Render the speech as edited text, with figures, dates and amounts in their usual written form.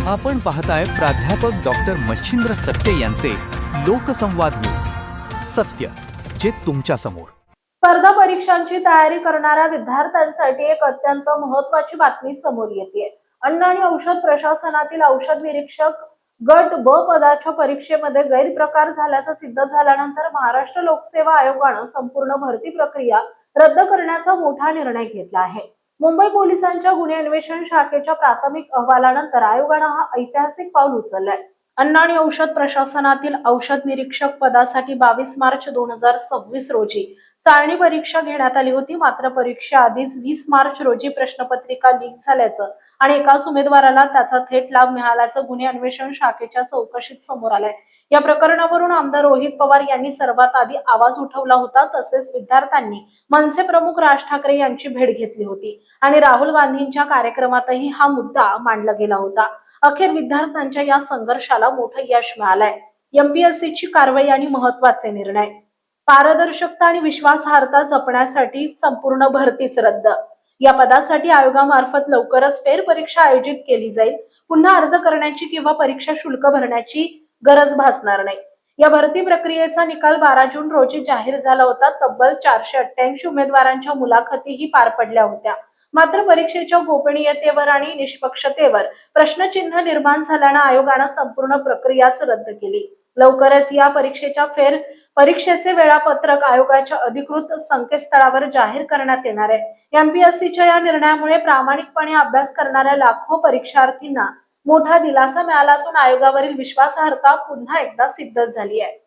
आपण पाहताय प्राध्यापक डॉक्टर मच्छिंद्र सत्य यांचे लोकसंवाद न्यूज. सत्य जे तुमच्या समोर. स्पर्धा परीक्षांची तयारी करणाऱ्या विद्यार्थ्यांसाठी एक अत्यंत महत्त्वाची बातमी समोर येते. अन्न आणि औषध प्रशासनातील औषध निरीक्षक गट ब पदाच्या परीक्षेमध्ये गैरप्रकार झाल्याचं सिद्ध झाल्यानंतर महाराष्ट्र लोकसेवा आयोगानं संपूर्ण भरती प्रक्रिया रद्द करण्याचा मोठा निर्णय घेतला आहे. मुंबई पोलिसांच्या गुन्हे अन्वेषण शाखेच्या प्राथमिक अहवालानंतर आयोगानं हा ऐतिहासिक पाऊल उचललंय. अन्न आणि औषध प्रशासनातील औषध निरीक्षक पदासाठी 22 मार्च 2026 रोजी चाळणी परीक्षा घेण्यात आली होती. मात्र परीक्षा आधीच 20 मार्च रोजी प्रश्नपत्रिका लीक झाल्याचं आणि एकाच उमेदवाराला त्याचा थेट लाभ मिळाल्याचं गुन्हे अन्वेषण शाखेच्या चौकशीत समोर आलंय. या प्रकरणावरून आमदार रोहित पवार यांनी सर्वात आधी आवाज उठवला होता. तसेच विद्यार्थ्यांनी मनसे प्रमुख राज ठाकरे यांची भेट घेतली होती आणि राहुल गांधींच्या कार्यक्रमातही हा मुद्दा मांडला गेला होता. अखेर विद्यार्थ्यांच्या या संघर्षाला मोठं यश मिळालंय. एमपीएससीची कारवाई आणि महत्त्वाचे निर्णय. पारदर्शकता आणि विश्वासार्हता जपण्यासाठी संपूर्ण भरतीच रद्द. या पदासाठी आयोगामार्फत लवकरच फेरपरीक्षा आयोजित केली जाईल. पुन्हा अर्ज करण्याची किंवा परीक्षा शुल्क भरण्याची गरज भासणार नाही. या भरती प्रक्रियेचा निकाल 12 जून रोजी जाहीर झाला होता. तब्बल 488 उमेदवारांच्या मुलाखतीही पार पडल्या होत्या. मात्र परीक्षेच्या गोपनीयतेवर आणि निष्पक्षतेवर प्रश्नचिन्ह निर्माण झाल्यानं आयोगानं संपूर्ण प्रक्रियाच रद्द केली. लवकरच या परीक्षेचे वेळापत्रक आयोगाच्या अधिकृत संकेतस्थळावर जाहीर करण्यात येणार आहे. एमपीएससीच्या या निर्णयामुळे प्रामाणिकपणे अभ्यास करणाऱ्या लाखो परीक्षार्थींना मोठा दिलासा मिळाला असून आयोगावरील विश्वासार्हता पुन्हा एकदा सिद्ध झाली आहे.